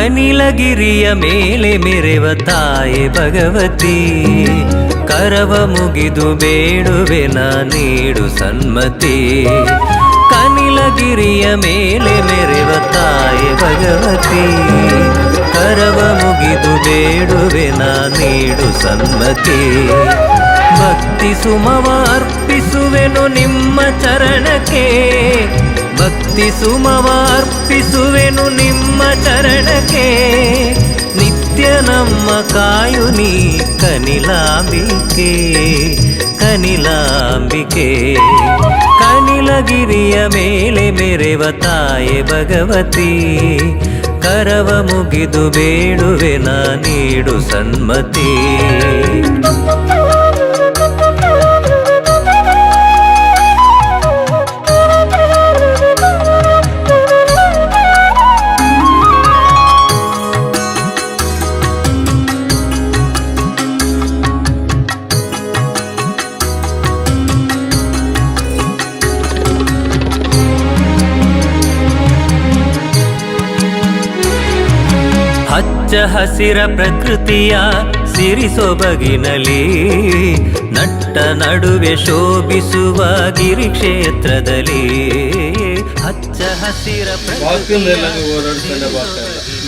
ಕನಿಲಗಿರಿಯ ಮೇಲೆ ಮೆರೆವ ತಾಯೆ ಭಗವತಿ, ಕರವ ಮುಗಿದು ಬೇಡುವೆನ ನೀಡು ಸನ್ಮತಿ. ಕನಿಲಗಿರಿಯ ಮೇಲೆ ಮೆರೆವ ತಾಯೆ ಭಗವತಿ, ಕರವ ಮುಗಿದು ಬೇಡುವೆನ ನೀಡು ಸನ್ಮತಿ. ಭಕ್ತಿ ಸುಮವ ಅರ್ಪಿಸುವೆನು ನಿಮ್ಮ ಚರಣಕ್ಕೆ, ಭಕ್ತಿ ಸುಮವ ಅರ್ಪಿಸುವೆನು ನಿಮ್ಮ ಚರಣಕ್ಕೆ. ನಿತ್ಯ ನಮ್ಮ ಕಾಯುನಿ ಕನಿಲಾಂಬಿಕೆ, ಕನಿಲಾಂಬಿಕೆ. ಕನಿಲಗಿರಿಯ ಮೇಲೆ ಮೆರೆವ ತಾಯೆ ಭಗವತಿ, ಕರವ ಮುಗಿದು ಬೇಡುವೆನ ನೀಡು ಸನ್ಮತಿ. ಹಚ್ಚ ಹಸಿರ ಪ್ರಕೃತಿಯ ಸಿರಿ ಸೊಬಗಿನಲಿ, ನಟ್ಟ ನಡುವೆ ಶೋಭಿಸುವ ಗಿರಿ ಕ್ಷೇತ್ರದಲ್ಲಿ. ಹಚ್ಚ ಹಸಿರ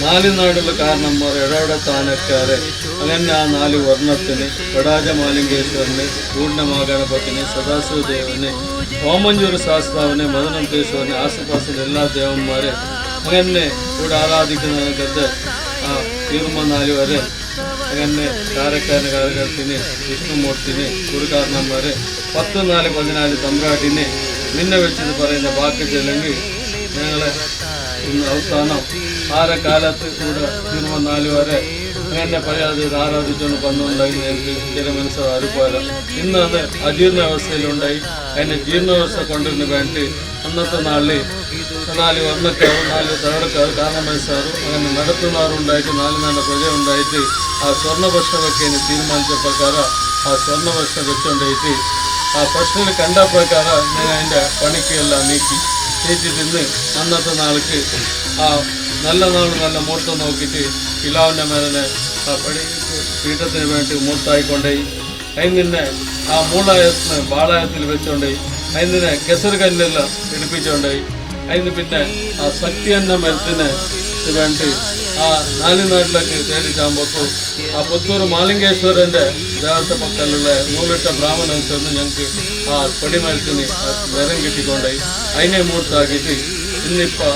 നാല് നാടുള്ള കാരണന്മാർ ഇടവിട താനക്കാരെ അങ്ങനെ ആ നാല് വർണ്ണത്തിന് വടാജമാലിംഗേശ്വരന്, പൂർണ്ണമാഗണപതിന്, സദാശിവദേവന്, ഓമഞ്ചൂർ ശാസ്താവിന്, മദനന്തേശ്വരന്, ആസുപാസിലെ എല്ലാ ദേവന്മാരെ അങ്ങനെ കൂടെ ആരാധിക്കുന്നതിനകത്ത് ആ തീർമനാല് വരെ അങ്ങനെ കാരക്കാരന് കാരകത്തിന്, വിഷ്ണുമൂർത്തിന്, ഗുരുകാരണന്മാരെ 14 തമ്പ്രാട്ടിനെ നിന്നെ വെച്ചത് പറയുന്ന വാക്ക് ചെല്ലെങ്കിൽ ഞങ്ങളെ ഇന്ന് അവസാനം കാലത്ത് കൂടെ തീർമനാല് വരെ അങ്ങനെ പറയാതെ ആരാധിച്ചുകൊണ്ട് വന്നുണ്ടായി എനിക്ക് ചില മനസ്സ് അറിപ്പാല. ഇന്ന് അത് അജീർണാവസ്ഥയിലുണ്ടായി. അതിൻ്റെ ജീർണാവസ്ഥ കൊണ്ടുവരുന്ന വേണ്ടി അന്നത്തെ നാളിൽ 4 വർണ്ണക്കാരും 4 തകടക്കാർ കാരണമനസ്സാറും അങ്ങനെ നടത്തുന്നവരുണ്ടായിട്ട് 4 നാളെ പ്രജ ഉണ്ടായിട്ട് ആ സ്വർണ്ണഭക്ഷണം വെക്കാൻ തീരുമാനിച്ച പ്രകാരം ആ സ്വർണ്ണഭക്ഷണം വെച്ചുകൊണ്ടായിട്ട് ആ ഭക്ഷണം കണ്ട പ്രകാരം ഞാൻ അതിൻ്റെ പണിക്കെല്ലാം നീക്കി തിന്ന് അന്നത്തെ നാൾക്ക് ആ നല്ല നല്ല മൂർത്തം നോക്കിയിട്ട് പിലാവിൻ്റെ മേലെ ആ പീഠത്തിന് വേണ്ടി മൂർത്തായിക്കൊണ്ടേ അതിനെ ആ മൂളായത്തിന് ബാളായത്തിൽ വെച്ചുകൊണ്ടേ അതിനെ കെസറുകല്ലെല്ലാം പിടിപ്പിച്ചുകൊണ്ടേ അതിന് പിന്നെ ആ ശക്തി എന്ന മരത്തിന് വേണ്ടി ആ 4 നാട്ടിലേക്ക് തേടിച്ചാകുമ്പോൾ ആ പുത്തൂർ മാലിംഗേശ്വരൻ്റെ ദേവത്തെ പക്കലുള്ള 100 ബ്രാഹ്മണൻ ചേർന്ന് ഞങ്ങൾക്ക് ആ പൊടിമരത്തിന് നിറം കിട്ടിക്കൊണ്ടായി അതിനെ മൂർത്താക്കിയിട്ട് ഇന്നിപ്പോൾ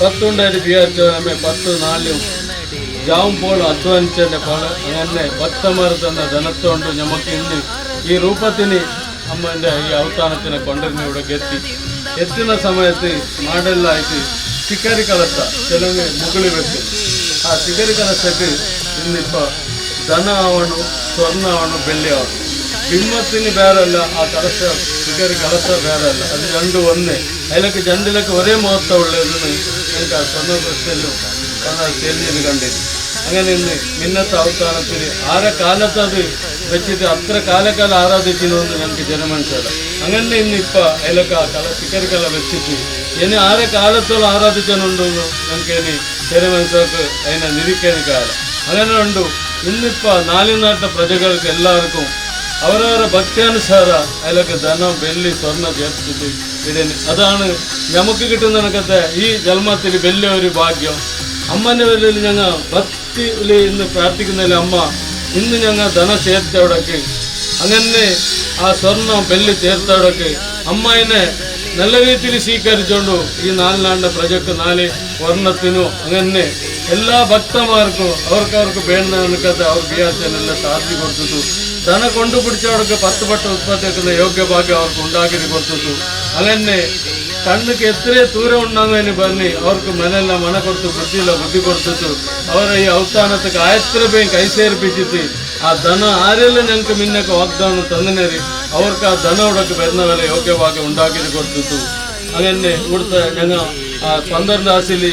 10 ഉണ്ടായിട്ട് വിചാരിച്ചവരമ്മ 10 നാളിലും ജാവുമ്പോൾ അധ്വാനിച്ചതിൻ്റെ ഫലം അങ്ങനെ 10 മരത്തെന്ന ധനത്തോണ്ട് നമുക്ക് ഇന്ന് ഈ രൂപത്തിന് അമ്മൻ്റെ ഈ അവസാനത്തിനെ കൊണ്ടുവരുന്ന ഇവിടെ എത്തുന്ന സമയത്ത് മാഡലായിട്ട് ചിക്കരി കലസ ചിലവ് മുകളിൽ വെക്കും. ആ ചിക്കരി കലസക്ക് ഇന്നിപ്പോൾ ധനമാവണം, സ്വർണ്ണമാവണം, വെള്ളിയാവണം. ബിംബത്തിന് വേറല്ല, ആ കലസ ചിക്കരി കലസ വേറല്ല. അത് രണ്ടും ഒന്ന്. അതിലൊക്കെ രണ്ടിലൊക്കെ ഒരേ മഹത്വമുള്ളതെന്ന് എനിക്ക് ആ സ്വർണ്ണ പ്രശ്നത്തിലും തെരഞ്ഞെടുത്ത് കണ്ടിരുന്നു. അങ്ങനെ ഇന്ന് മിന്നത്തെ അവസാനത്തിൽ ആരെ കാലത്ത് അത് വെച്ചിട്ട് അത്ര കാലക്കാലം ആരാധിക്കണമെന്ന് ഞങ്ങൾക്ക് ജനമനസ്സിലാക്കാം. അങ്ങനെ ഇന്നിപ്പോൾ അതിലൊക്കെ ആ ചിക്കരി കല വെച്ചിട്ട് ഇനി ആരെ കാലത്തോളം ആരാധിക്കാനുണ്ടെന്ന് ഞങ്ങൾക്ക് ഇനി ജനമനസ്സിലാക്ക് അതിനെ നിരീക്കാൻ കാലം അങ്ങനെ ഉണ്ട്. ഇന്നിപ്പോൾ 4 നാട്ടിലെ പ്രജകൾക്ക് എല്ലാവർക്കും അവരവരുടെ ഭക്തിയാനുസാരം അതിലൊക്കെ ധനം, വെള്ളി, സ്വർണ്ണം ചേർത്തിട്ട് ഇടന്. അതാണ് നമുക്ക് കിട്ടുന്നതിനൊക്കെ ഈ ജന്മത്തിൽ വലിയൊരു ഭാഗ്യം. അമ്മൻ്റെ പേരിൽ ഞങ്ങൾ ഭക്തിയിൽ ഇന്ന് പ്രാർത്ഥിക്കുന്നതിൽ അമ്മ ഇന്ന് ഞങ്ങൾ ധനം ചേർത്തവിടേക്ക് അങ്ങനെ ആ സ്വർണം വെള്ളി ചേർത്തവിടേക്ക് അമ്മനെ നല്ല രീതിയിൽ സ്വീകരിച്ചുകൊണ്ടു ഈ 4 നാടിൻ്റെ പ്രജക്ക് 4 വർണ്ണത്തിനും അങ്ങനെ എല്ലാ ഭക്തന്മാർക്കും അവർക്ക് വേണ്ടതൊക്കെ അവർ വിചാരിച്ചതിനെല്ലാം സാധിച്ചു കൊടുത്തു. ധന കൊണ്ടുപിടിച്ചവർക്ക് 10 പട്ട ഉത്പത്തിക്കുന്ന യോഗ്യഭാഗ്യം അവർക്ക് ഉണ്ടാക്കി കൊടുത്തു. അങ്ങനെ കണ്ണുക്ക് എത്ര ദൂരം ഉണ്ടാകുന്നതിന് പറഞ്ഞ് അവർക്ക് മനമെല്ലാം മന കൊടുത്തു, ബുദ്ധിയില്ല ബുദ്ധി കൊടുത്തിട്ടു അവരെ ഈ അവസാനത്തേക്ക് 1000 രൂപയും കൈസേർപ്പിച്ചിട്ട് ആ ധനം ആരെല്ലാം ഞങ്ങൾക്ക് മുന്നൊക്കെ വാഗ്ദാനം തന്നിനേറി അവർക്ക് ആ ധനോടൊക്കെ വരുന്ന പോലെ യോഗ്യഭാഗ്യം ഉണ്ടാക്കി കൊടുത്തിട്ടു. അങ്ങനെ ഇവിടുത്തെ ഞങ്ങൾ ആ 12 രാശിയിൽ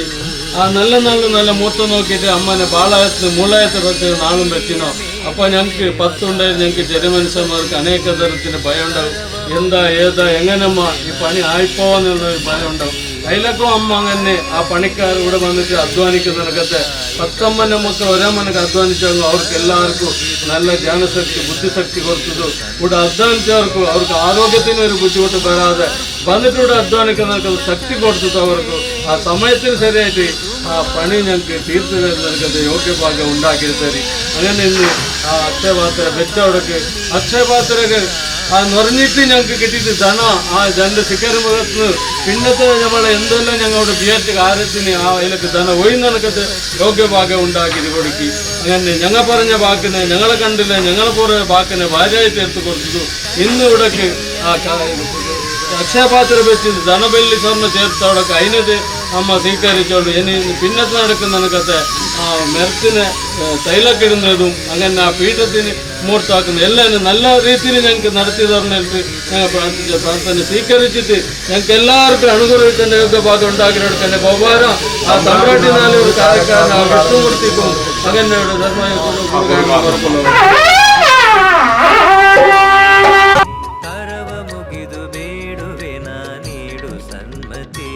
ആ നല്ല മൂത്ത നോക്കിയിട്ട് അമ്മനെ ബാളായത്തിന് മൂളായത്തെ വെച്ച് നാളും വെച്ചിനോ. അപ്പോൾ ഞങ്ങൾക്ക് 10 ഉണ്ടായിരുന്നു. ഞങ്ങൾക്ക് ജനമനുഷ്യന്മാർക്ക് അനേക തരത്തിന് ഭയം ഉണ്ടാവും. എന്താ ഏതാ എങ്ങനെയമ്മ ഈ പണി ആയിപ്പോവാന്നുള്ളൊരു ഭയം ഉണ്ടാവും. അതിലൊക്കെ അമ്മ അങ്ങനെ ആ പണിക്കാർ ഇവിടെ വന്നിട്ട് അധ്വാനിക്കുന്നതിനകത്ത് 19 മക്കൾ ഒരേ മനക്ക് അധ്വാനിച്ചവங்க അവർക്ക് എല്ലാവർക്കും നല്ല ജ്ഞാനശക്തി ബുദ്ധിശക്തി കൊടുത്തതും ഇവിടെ അധ്വാനിച്ചവർക്കും അവർക്ക് ആരോഗ്യത്തിന് ഒരു ബുദ്ധിമുട്ട് വരാതെ വന്നിട്ട് ഇവിടെ അധ്വാനിക്കുന്നവർക്ക് ശക്തി കൊടുത്തത് അവർക്ക് ആ സമയത്തിന് ശരിയായിട്ട് ആ പണി ഞങ്ങൾക്ക് തീർത്തു തരുന്നവർക്ക് യോഗ്യഭാഗ്യം ഉണ്ടാക്കി തരി. അങ്ങനെ ഇന്ന് ആ അക്ഷയപാത്ര വെച്ചവിടക്ക് അക്ഷയപാത്രക്ക് ആ നിറഞ്ഞിട്ട് ഞങ്ങൾക്ക് കിട്ടിയിട്ട് ധനം ആ രണ്ട് ശിഖര മുഖത്ത് പിന്നത്തെ നമ്മളെ എന്തെല്ലാം ഞങ്ങളുടെ ബിയറ്റ് കാര്യത്തിന് ആ അതിലേക്ക് ധനം ഒഴിനക്കത്ത് യോഗ്യഭാഗ്യം ഉണ്ടാക്കി കൊടുക്കി. അങ്ങനെ ഞങ്ങൾ പറഞ്ഞ വാക്കിനെ ഞങ്ങളെ കണ്ടില്ല ഞങ്ങളെ പോലെ വാക്കിനെ ഭാര്യയായി തീർത്ത് കൊടുത്തു. ഇന്ന് ഇവിടേക്ക് ആ അക്ഷയപാത്ര വെച്ച് ധനബെല്ലി സ്വർണ്ണ ചേർത്തവിടൊക്കെ അതിനത് അമ്മ സ്വീകരിച്ചോളൂ. ഇനി പിന്നത്തെ നടക്കുന്നതിനകത്തെ ആ മെരത്തിന് തൈലൊക്കെ ഇടുന്നതും അങ്ങനെ ആ പീഠത്തിന് മൂർത്താക്കുന്ന എല്ലാം നല്ല രീതിയിൽ ഞങ്ങൾക്ക് നടത്തി തന്നിട്ട് ഞങ്ങൾ പ്രാർത്ഥന സ്വീകരിച്ചിട്ട് ഞങ്ങൾക്ക് എല്ലാവർക്കും അനുഗ്രഹിക്കുന്ന യോഗ്യഭാഗം ഉണ്ടാക്കിയെടുക്കാൻ എൻ്റെ ബഹുമാനം ആ തമ്പ്രാട്ടിനാലും ഒരു കാര്യക്കാരൻ ആ വിട്ടുമൂർത്തിക്കും അങ്ങനെ ധർമ്മ ಕರವ ಮುಗಿದು ಬೇಡುವೆ ನಾನೀಡು ಸನ್ಮತಿ.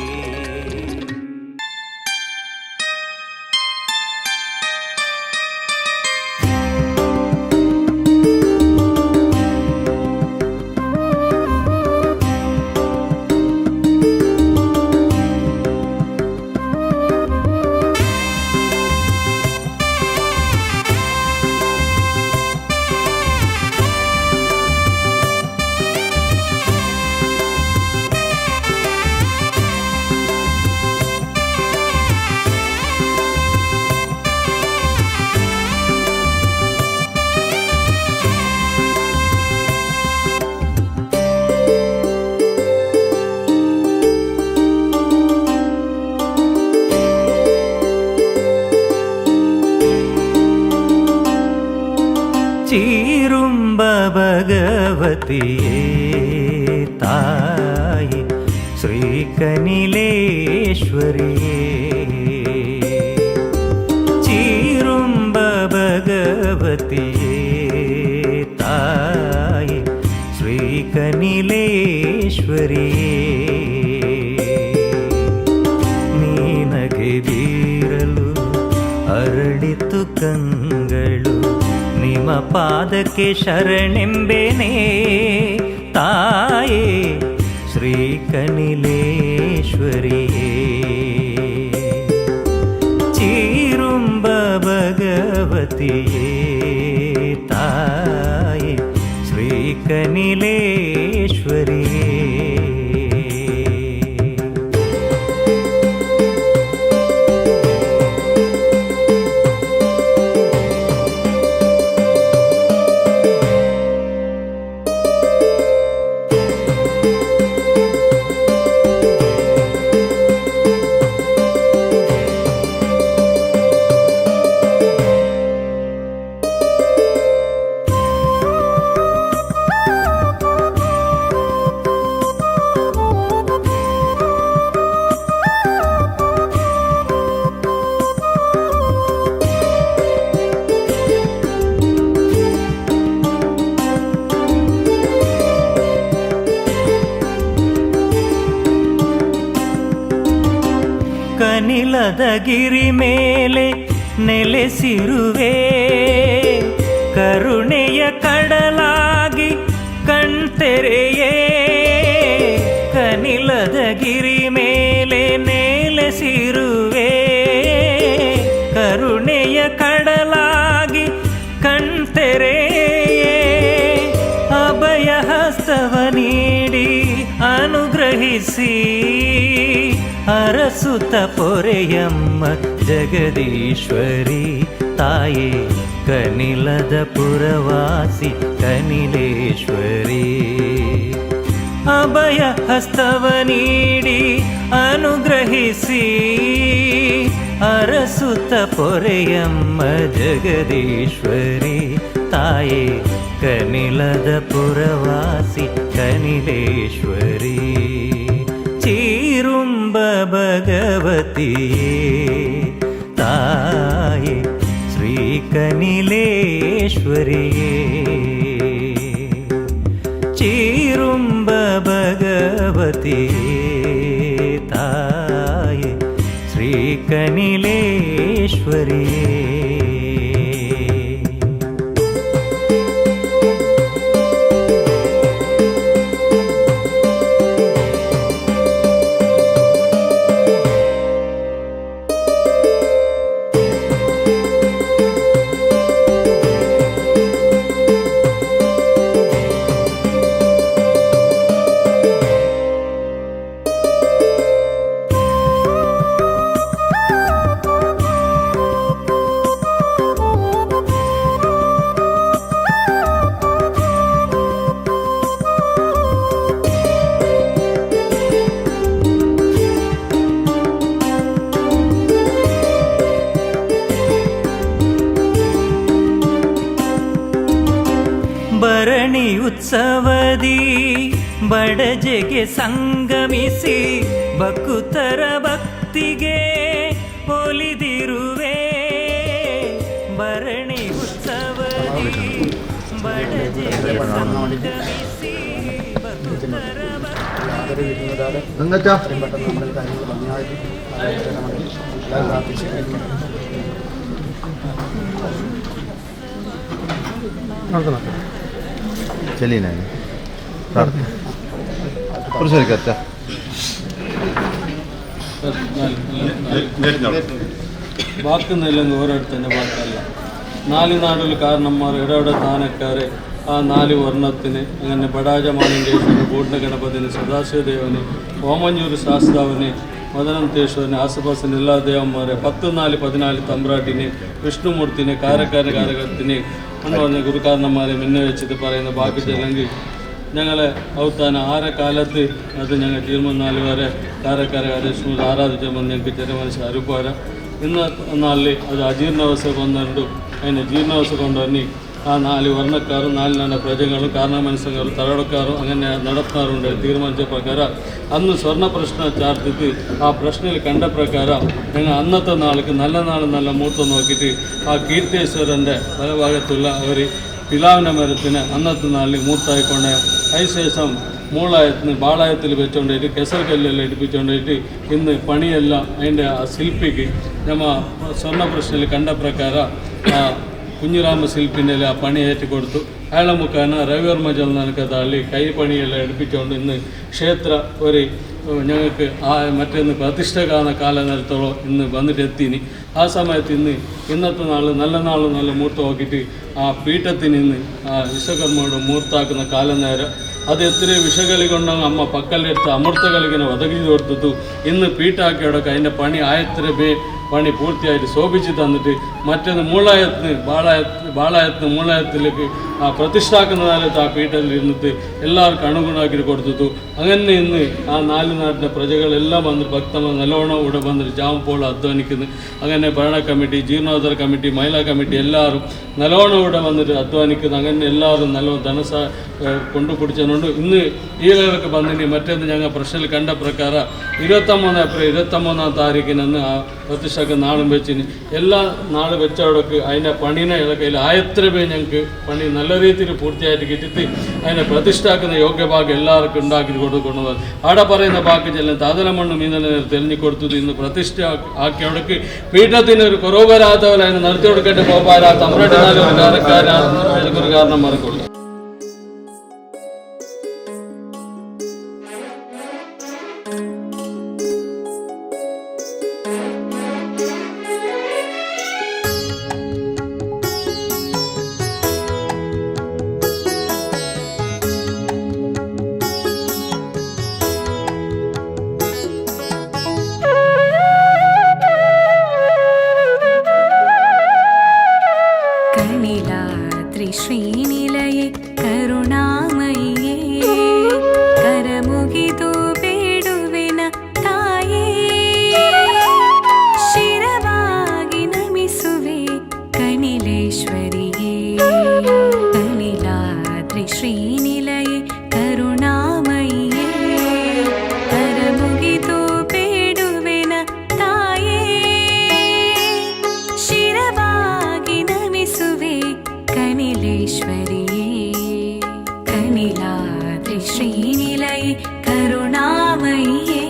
ചീരുമ്പ ഭഗവതിയേ തായി ശ്രീകനിലേശ്വരിയേ ചീരുമ്പ ഭഗവതിയേ തായി ശ്രീകനിലേശ്വരിയേ ನೀನಗೆ ಬೀರಲು ಅರಳಿತು ಕಂಗಳು ನಿಮ್ಮ ಪಾದಕ್ಕೆ ಶರಣೆಂಬೆನೆ ತಾಯೇ ಶ್ರೀಕನಿಲೇಶ್ವರಿಯೇ ಚೀರುಂಬ ಭಗವತಿಯೇ ತಾಯೇ ಶ್ರೀಕನಿಲೇಶ್ವರಿಯೇ ಕನಿಲದ ಗಿರಿ ಮೇಲೆ ನೆಲೆಸಿರುವೆ ಕರುಣೆಯ ಕಡಲಾಗಿ ಕಣ್ತೆರೆಯೇ ಕನಿಲದ ಗಿರಿ ಮೇಲೆ ನೆಲೆಸಿರುವೆ ಕರುಣೆಯ ಕಡಲಾಗಿ ಕಣ್ತೆರೆಯೇ ಅಭಯ ಹಸ್ತವ ನೀಡಿ ಅನುಗ್ರಹಿಸಿ ಅರಸುತ ಪೊರೆಯಮ್ಮ ಜಗದೀಶ್ವರಿ ತಾಯೇ ಕನಿಲದ ಪುರವಾಸಿ ಕನಿಲೇಶ್ವರಿ ಅಭಯ ಹಸ್ತವ ನೀಡಿ ಅನುಗ್ರಹಿಸಿ ಅರಸುತ ಪೊರೆಯಮ್ಮ ಜಗದೀಶ್ವರಿ ತಾಯೇ ಕನಿಲದ ಪುರವಾಸಿ ಕನಿಲೇಶ್ವರಿ ಚೀರುಂಬ ಭಗವತಿಯೇ ತಾಯೇ ಶ್ರೀಕನಿಲೇಶ್ವರಿಯೇ ಚೀರುಂಬ ಭಗವತಿಯೇ ತಾಯೇ കനിലേശ്വരിയേ. ಭರಣಿ ಉತ್ಸವದಿ ಬಡಜೆಗೆ ಸಂಗಮಿಸಿ ಭಕ್ತರ ಭಕ್ತಿಗೆ ಒಲಿದಿರುವೆ. ಭರಣಿ ಉತ್ಸವದಿ ಬಡಜೆಗೆ ಸಂಗಮಿಸಿ ಭಕ್ತರ चलिए ना पुरुषर करता വാക്കുന്നില്ലെങ്കിൽ ഓരോരുത്തൻ്റെ വാക്കല്ല. നാല് നാടുകൾ കാരണന്മാർ ഇടവിടെ താനക്കാരെ ആ നാല് വർണ്ണത്തിന് അങ്ങനെ ബടാജമാലിംഗേശ്വരന് പൂർണ്ണഗണപതിന് സദാശിവദേവന് ഓമഞ്ഞൂർ ശാസ്താവിന് മദനന്തേശ്വരന് ആസുപാസിന് എല്ലാ ദേവന്മാരെ 14 തമ്പ്രാട്ടിനെ വിഷ്ണുമൂർത്തിനെ കാരക്കാരത്തിന് എന്ന് പറഞ്ഞ ഗുരുക്കാരന്മാരെ മുന്നേ വെച്ചിട്ട് പറയുന്ന ബാക്കി ചെല്ലെങ്കിൽ ഞങ്ങളെ അവത്താന കാലത്ത് അത് ഞങ്ങൾ തീർമാനാല് വരെ കാരക്കാരെ ആരാധിച്ചപ്പോൾ ഞങ്ങൾക്ക് ചെറിയ മനസ്സിൽ അറിയിപ്പോര. ഇന്ന് നാളിൽ അത് അജീർണാവസ്ഥ കൊണ്ടുണ്ട്. അതിന് ജീർണാവസ്ഥ കൊണ്ടുവന്നി ആ നാല് വർണ്ണക്കാരും നാല് പ്രജകളും കാരണമനുസങ്ങളും തലടക്കാരും അങ്ങനെ നടത്താറുണ്ട്. തീരുമാനിച്ച പ്രകാരം അന്ന് സ്വർണ്ണ പ്രശ്നം ചാർത്തിട്ട് ആ പ്രശ്നത്തിൽ കണ്ട പ്രകാരം ഞങ്ങൾ അന്നത്തെ നാൾക്ക് നല്ല മുഹൂർത്തം നോക്കിയിട്ട് ആ കീർത്തേശ്വരൻ്റെ പലഭാഗത്തുള്ള ഒരു പിലാവിന മരത്തിന് അന്നത്തെ നാളിൽ മൂർത്തായിക്കൊണ്ട് അതിനുശേഷം മൂളായത്തിന് ബാളായത്തിൽ വെച്ചുകൊണ്ടിട്ട് കെസർ കല്ലെല്ലാം എടുപ്പിച്ചുകൊണ്ടിട്ട് ഇന്ന് പണിയെല്ലാം അതിൻ്റെ ആ ശില്പിക്ക് നമ്മ സ്വർണ്ണ പ്രശ്നത്തിൽ കണ്ട പ്രകാരം ആ കുഞ്ഞിരാമ ശില്പിൻ്റെ ആ പണി ഏറ്റുകൊടുത്തു. അയാളെ മുഖാന രവിവർമ്മ ജലനക്ക് തള്ളി കൈപ്പണിയെല്ലാം എടുപ്പിച്ചുകൊണ്ട് ഇന്ന് ക്ഷേത്ര ഒരു ഞങ്ങൾക്ക് ആ മറ്റൊന്ന് പ്രതിഷ്ഠ കാണുന്ന കാലനേരത്തോളം ഇന്ന് വന്നിട്ട് എത്തിന്. ആ സമയത്ത് ഇന്നത്തെ നല്ല മുഹൂർത്തം നോക്കിയിട്ട് ആ പീഠത്തിൽ നിന്ന് ആ വിശ്വകർമ്മയുടെ മുഹൂർത്താക്കുന്ന കാലനേരം അത് എത്ര വിഷകളി കൊണ്ടാണ് അമ്മ പക്കലെടുത്ത് അമൃതകളിങ്ങനെ ഒതകി കൊടുത്തു. ഇന്ന് പീഠാക്കിയോടൊക്കെ അതിൻ്റെ പണി പണി പൂർത്തിയായിട്ട് ശോഭിച്ച് തന്നിട്ട് മറ്റൊന്ന് ബാളായത്തിന് മൂളായത്തിലേക്ക് ആ പ്രതിഷ്ഠാക്കുന്ന കാലത്ത് ആ പീഠത്തിൽ ഇരുന്നിട്ട് എല്ലാവർക്കും അണുഗുണാക്കി കൊടുത്തു. അങ്ങനെ ഇന്ന് ആ നാല് നാട്ടിലെ പ്രജകളെല്ലാം വന്നിട്ട് ഭക്തന്മാർ നല്ലോണം ഇവിടെ വന്നിട്ട് ജാമപ്പോൾ അധ്വാനിക്കുന്നു. അങ്ങനെ ഭരണ കമ്മിറ്റി, ജീർണോദ്ധര കമ്മിറ്റി, മഹിളാ കമ്മിറ്റി എല്ലാവരും നല്ലോണം ഇവിടെ വന്നിട്ട് അധ്വാനിക്കുന്നു. അങ്ങനെ എല്ലാവരും നല്ലോണം കൊണ്ടുപിടിച്ചതുകൊണ്ട് ഇന്ന് ഈയിലൊക്കെ വന്നിട്ട് മറ്റൊന്ന് ഞങ്ങൾ പ്രശ്നത്തിൽ കണ്ട പ്രകാരം 23 ഏപ്രിൽ 23-ാം താരീഖിനന്ന് ആ പ്രതിഷ്ഠക്ക് നാളും വെച്ചിന് എല്ലാ നാൾ വെച്ചവിടക്ക് അതിൻ്റെ പണീനെ ഇളക്കയിൽ 1000 രൂപ ഞങ്ങൾക്ക് പണി നല്ല രീതിയിൽ പൂർത്തിയായിട്ട് കിട്ടിയിട്ട് അതിനെ പ്രതിഷ്ഠാക്കുന്ന യോഗ്യഭാഗം എല്ലാവർക്കും ഉണ്ടാക്കി കൊടുക്കുന്നത്. അവിടെ പറയുന്ന ബാക്കി ചെല്ലാം താതലമണ്ണ് മീനലെ തെളിഞ്ഞു കൊടുത്തത് ഇന്ന് പ്രതിഷ്ഠ ആക്കിയവിടക്ക് പീഠത്തിന് ഒരു കുറവ് വരാത്ത പോലെ അതിനെ നടത്തി കൊടുക്കേണ്ട പോകാൻ ആ തമ്പ്രാട്ടിനാലും ഒരു കാരണം മറക്കുള്ളൂ. ശ്രീനിലയെ കരുണാമയേ കരമുകിതു ಬೇಡುವೆನ ತಾಯೇ ಶಿರವಾಗಿ ನಮಿಸುವೆ ಕನಿಲೇಶ್ವರಿಯೇ ಕನಿಲಾದ್ರಿ ಶ್ರೀನಿಲಯೇ ಕರುಣಾಮಯೇ ಕರಮುಗಿದು ಬೇಡುವೆನ ತಾಯೇ ಶಿರವಾಗಿ ನಮಿಸುವೆ ಕನಿಲೇಶ್ವರಿಯೇ ಕನಿಲಾದ್ರಿ ಶ್ರೀನಿಲಯೇ ಕರುಣಾಮಯೇ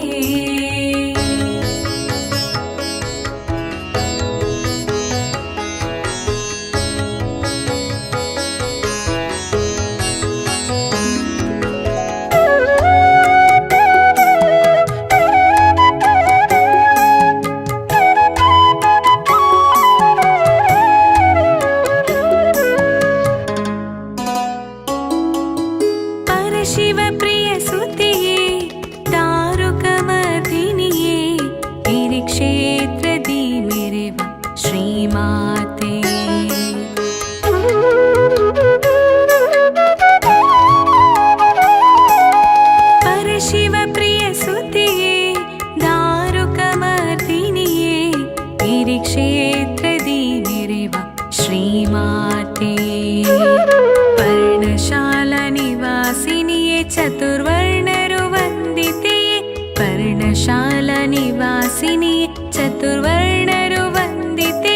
चन्द्रशाला निवासिनी चतुर्वर्णरु वन्दिते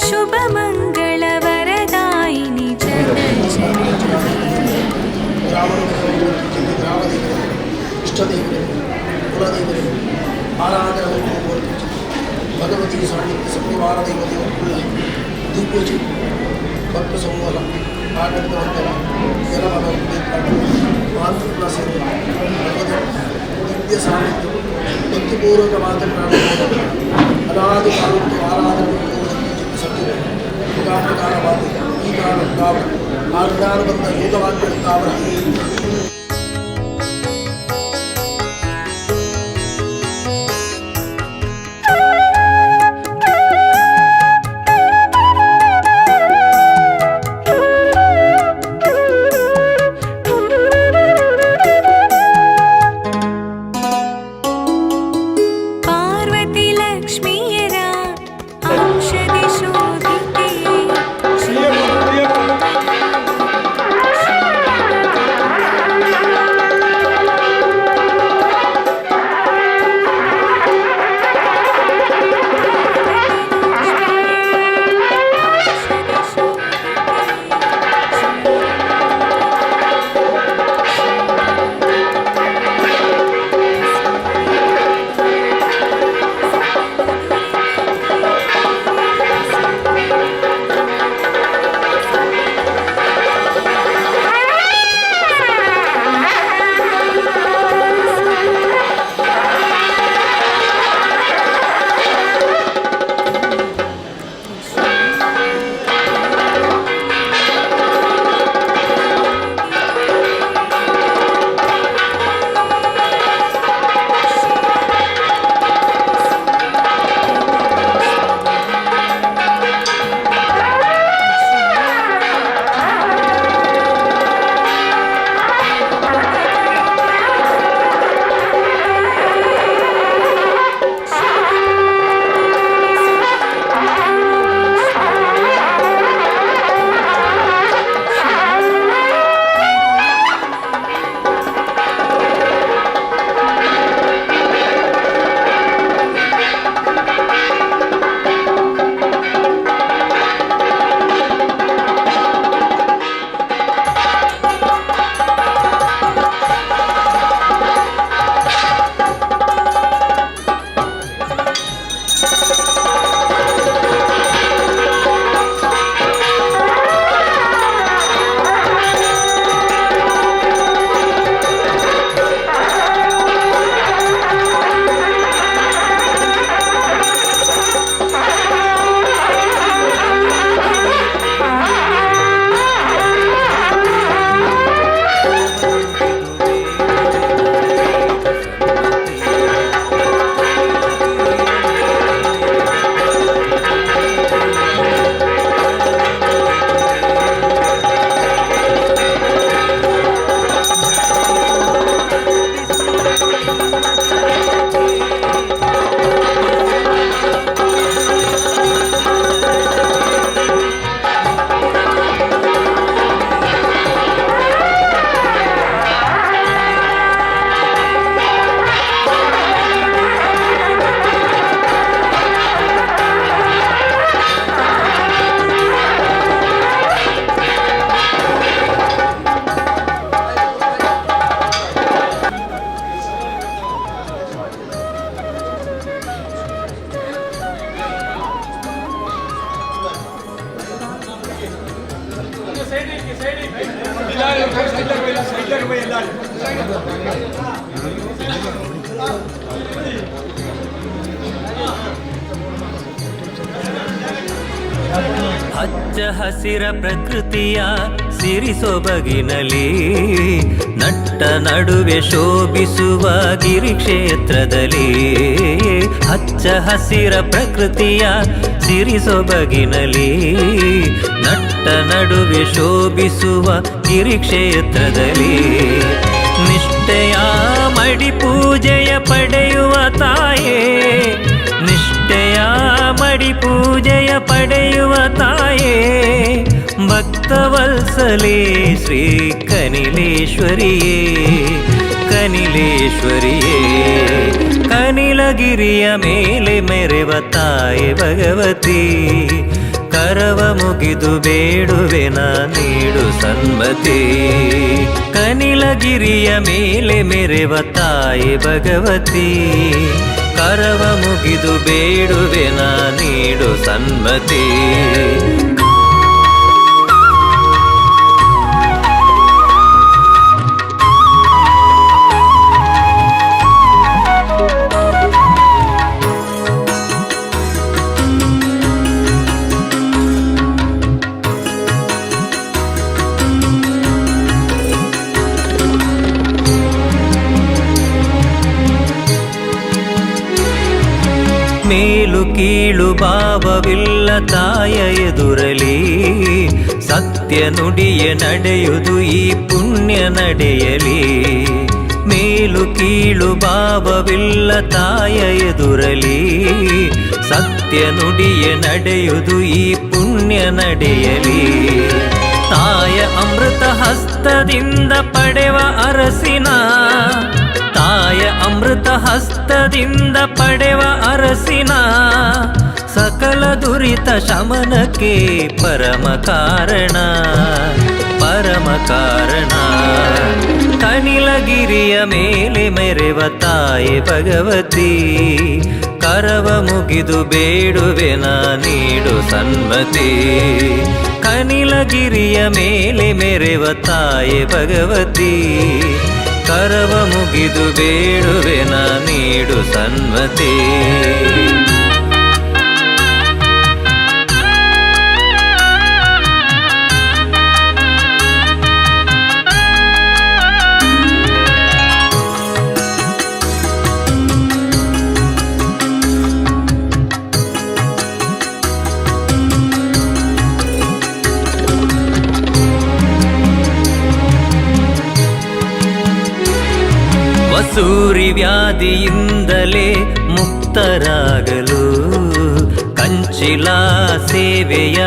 शुभमङ्गलवरदायिनि जनजननी इष्टदेवरे कुलदेवरे आराधने भगवती सपरिवार देवतेಗಳ ದಿವ್ಯಜಿ ಭಕ್ತ ಸಮೂಹ ಆಡಳಿತವಂತರ ಜನಮನ ಮಾತೃಗಳ ಸೇವೆ ದಿವ್ಯ ಸಾನ್ನಿಧ್ಯ ಭಕ್ತಿಪೂರ್ವಕ ಮಾತನಾಡುವ ಅನಾದಿ ಕಾಲಕ್ಕೆ ಆರಾಧನೆ ಸತ್ಯ ಪ್ರಕಾರವಾದ ಈ ಕಾಲ ಆಜ್ಞಾನ ಬಂದ ಯುಗವಾಗಿರ್ತಾವರ ಹಚ್ಚ ಹಸಿರ ಪ್ರಕೃತಿಯ ಸಿರಿ ಸೊಬಗಿನಲಿ ನಟ್ಟ ನಡುವೆ ಶೋಭಿಸುವ ಗಿರಿ ಕ್ಷೇತ್ರದಲ್ಲಿ ಹಚ್ಚ ಹಸಿರ ಪ್ರಕೃತಿಯ ಸಿರಿ ಸೊಬಗಿನಲಿ ನಟ್ಟ ನಡುವೆ ಶೋಭಿಸುವ ಗಿರಿ ಕ್ಷೇತ್ರದಲ್ಲಿ ನಿಷ್ಠೆಯ ಮಡಿ ಪೂಜೆಯ ಪಡೆಯುವ ತಾಯೇ ನಿಷ್ಠೆಯ ಮಡಿ ಪೂಜೆಯ ಪಡೆಯುವ ತಾಯೇ ಭಕ್ತವತ್ಸಲೆ ಶ್ರೀ ಕನಿಲೇಶ್ವರಿಯೇ ಕನಿಲೇಶ್ವರಿಯೇ ಕನಿಲಗಿರಿಯ ಮೇಲೆ ಮೆರೆವ ತಾಯಿ ಭಗವತಿ, ಕರವ ಮುಗಿದು ಬೇಡುವೆನ ನೀಡು ಸನ್ಮತಿ. ಕನಿಲಗಿರಿಯ ಮೇಲೆ ಮೆರೆವ ತಾಯಿ ಭಗವತಿ, ಕರವ ಮುಗಿದು ಬೇಡುವೆನ ನೀಡು ಸನ್ಮತಿ. ಮೇಲು ಕೀಳು ಭಾವವಿಲ್ಲ ತಾಯ ಎದುರಲಿ, ಸತ್ಯ ನುಡಿಯ ನಡೆಯುವುದು ಈ ಪುಣ್ಯ ನಡೆಯಲಿ. ಮೇಲು ಕೀಳು ಭಾವವಿಲ್ಲ ತಾಯ ಎದುರಲಿ, ಸತ್ಯ ನುಡಿಯ ನಡೆಯುವುದು ಈ ಪುಣ್ಯ ನಡೆಯಲಿ. ತಾಯ ಅಮೃತ ಹಸ್ತದಿಂದ ಪಡೆವ ಅರಸಿನ, ತಾಯ ಅಮೃತ ಹಸ್ತದಿಂದ ಪಡೆವ ಅರಸಿನ, ಸಕಲ ದುರಿತ ಶಮನಕ್ಕೆ ಪರಮ ಕಾರಣ, ಪರಮ ಕಾರಣ. ಕನಿಲಗಿರಿಯ ಮೇಲೆ ಮೆರೆವ ತಾಯಿ ಭಗವತಿ, ಕರವ ಮುಗಿದು ಬೇಡುವೆನ ನೀಡು ಸನ್ಮತಿ. ಕನಿಲಗಿರಿಯ ಮೇಲೆ ಮೆರೆವ ತಾಯಿ ಭಗವತಿ, ಕರವ ಮುಗಿದು ಬೇಡುವೆನ ನೀಡು ಸನ್ಮತಿ. ವಸೂರಿ ವ್ಯಾಧಿಯಿಂದಲೇ ಮುಕ್ತರಾಗಲು, ಕಂಚಿಲ ಸೇವೆಯ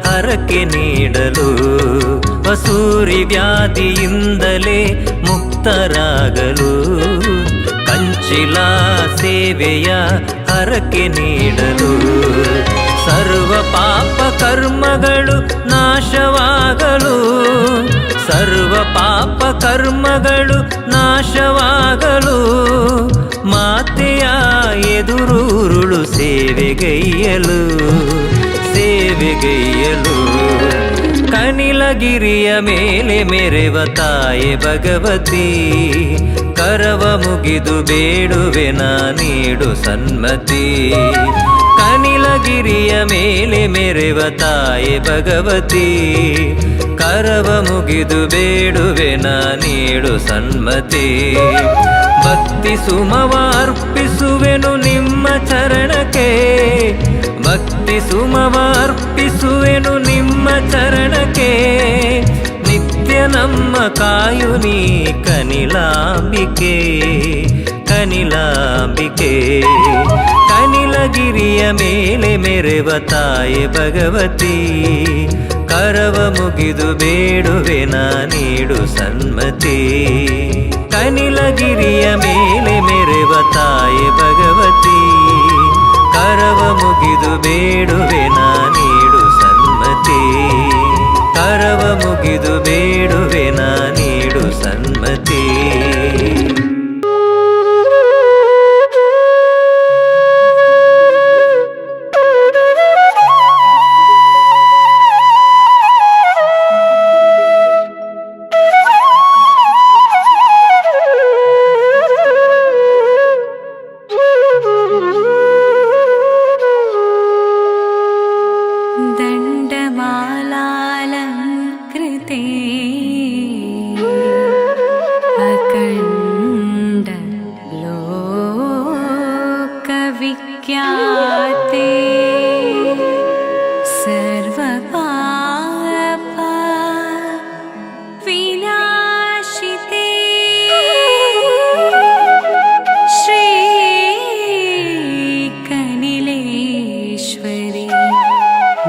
ಹರಕೆ ನೀಡಲು. ವಸೂರಿ ವ್ಯಾಧಿಯಿಂದಲೇ ಮುಕ್ತರಾಗಲು, ಕಂಚಿಲ ಸೇವೆಯ ಹರಕೆ ನೀಡಲು. ಸರ್ವ ಪಾಪ ಕರ್ಮಗಳು ನಾಶವಾಗಲು, ಸರ್ವ ಪಾಪ ಕರ್ಮಗಳು ನಾಶವಾಗಲು. ಮಾತೆಯ ಎದುರುರುಳು ಸೇವೆಗೈಯಲು, ಸೇವೆಗೈಯಲು. ಕನಿಲಗಿರಿಯ ಮೇಲೆ ಮೆರೆವ ತಾಯಿ ಭಗವತಿ, ಕರವ ಮುಗಿದು ಬೇಡುವೆನ ನೀಡು ಸನ್ಮತಿ. ಕನಿಲಗಿರಿಯ ಮೇಲೆ ಮೆರೆವ ತಾಯಿ ಭಗವತಿ, ಕರವ ಮುಗಿದು ಬೇಡುವೆನ ನೀಡು ಸನ್ಮತಿ. ಭಕ್ತಿ ಸುಮವ ಅರ್ಪಿಸುವೆನು ನಿಮ್ಮ ಚರಣಕ್ಕೆ, ಭಕ್ತಿ ಸುಮವ ಅರ್ಪಿಸುವೆನು ನಿಮ್ಮ ಚರಣಕ್ಕೆ. ನಿತ್ಯ ನಮ್ಮ ಕಾಯುನಿ ಕನಿಲಾಂಬಿಕೆ, ಕನಿಲಾಂಬಿಕೆ. ಕನಿಲಗಿರಿಯ ಮೇಲೆ ಮೆರೆವ ತಾಯಿ ಭಗವತಿ, ಕರವ ಮುಗಿದು ಬೇಡುವೆನ ನೀಡು ಸನ್ಮತಿ. ಕನಿಲಗಿರಿಯ ಮೇಲೆ ಮೆರೆವ ತಾಯಿ ಭಗವತಿ, ಕರವ ಮುಗಿದು ಬೇಡುವೆನ ನೀಡು ಸನ್ಮತಿ. ಕರವ ಮುಗಿದು ಬೇಡುವೆನ ನೀಡು ಸನ್ಮತಿ. दण्डमालालङ्कृते अखण्ड लोकविख्याते सर्वपाप विनाशिते श्री कनिलेश्वरी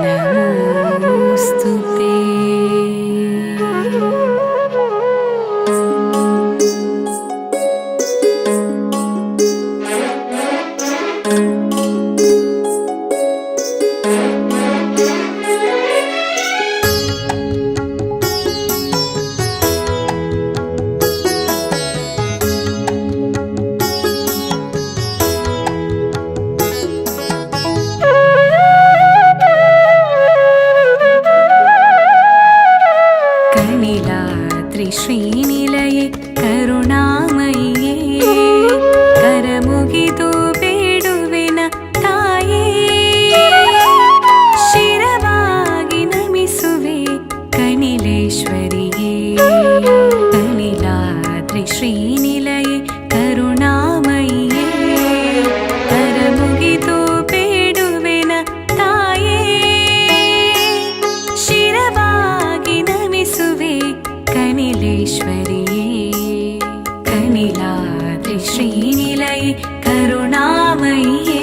नमोस्तुते। कनिलाद्रि श्रीनिलये करुणामय्ये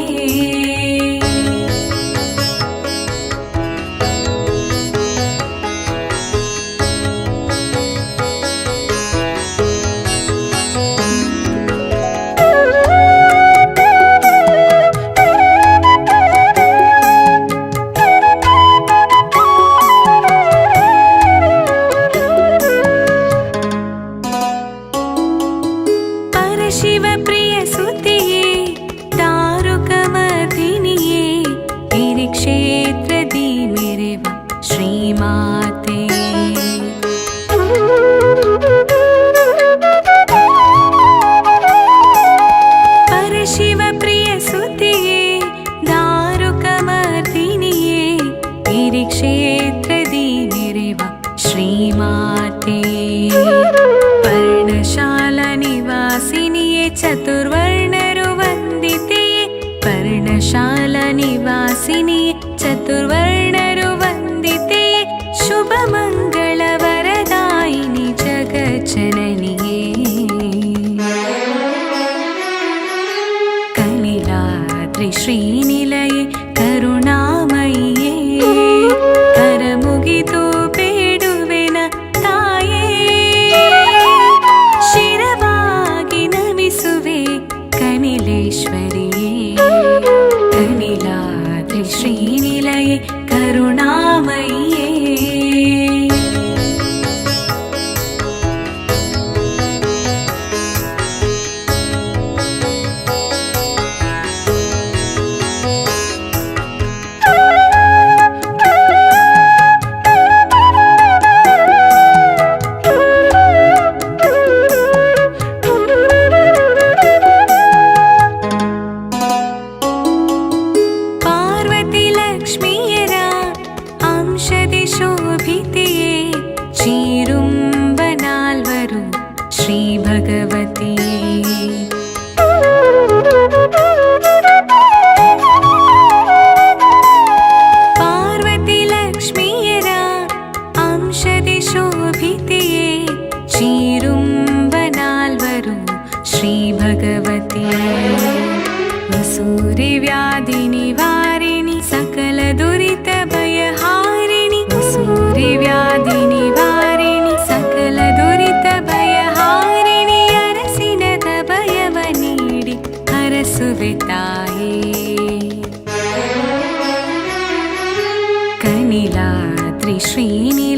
शिवप्रियसुतिये दारुकमर्दिनिये गिरिक्षेत्रदीमिरेव श्रीमाते परशिवप्रियसुतिये दारुकमर्दिनिये गिरिक्षेत्रदीमिरेव श्रीमाते पर्णशालानिवासिनिये चतुर्वर्णरुवन्दिते पर्णशालानिवासिनिये चतुर्वर्णरुवन्दिते शुभमङ्गलवरदायिनि जगज्जननिये कनिलाद्रि श्रीनिलये करुणामय्ये करमुगिदु ಬೇಡುವೆನ ತಾಯೇ ಶಿರವಾಗಿ ನಮಿಸುವೆ ಕನಿಲೇಶ್ವರಿಯೇ ಕನಿಲಾದ್ರಿ ಶ್ರೀನಿಲಯೇ ಕರುಣಾಮಯ್ಯೇ ಶೋಭಿತೆಯೇ ಚೀರುಂಬನಾಲ್ವರು ಶ್ರೀ ಭಗವತಿ ಪಾರ್ವತಿ ಲಕ್ಷ್ಮಿಯರ ಅಂಶದಿ ಶೋಭಿತೆಯೇ ಚೀರುಂಬನಾಲ್ವರು ಶ್ರೀ ಭಗವತಿ ವಸೂರಿ ವ್ಯಾಧಿ ನಿವಾರಿಣಿ ಸಕಲ ದುರಿತ ಭಯಹಾರಿಣಿ ವಸೂರಿ ವ್ಯಾಧಿ ನಿವಾರಿಣಿ ಸಕಲ ದುರಿತ ಭಯಹಾರಿಣಿ ಅರಸಿನದ ಭಯವ ನೀಡಿ ಹರಸುವೆ ತಾಯೇ ಕನಿಲಾದ್ರಿ ಶ್ರೀನಿ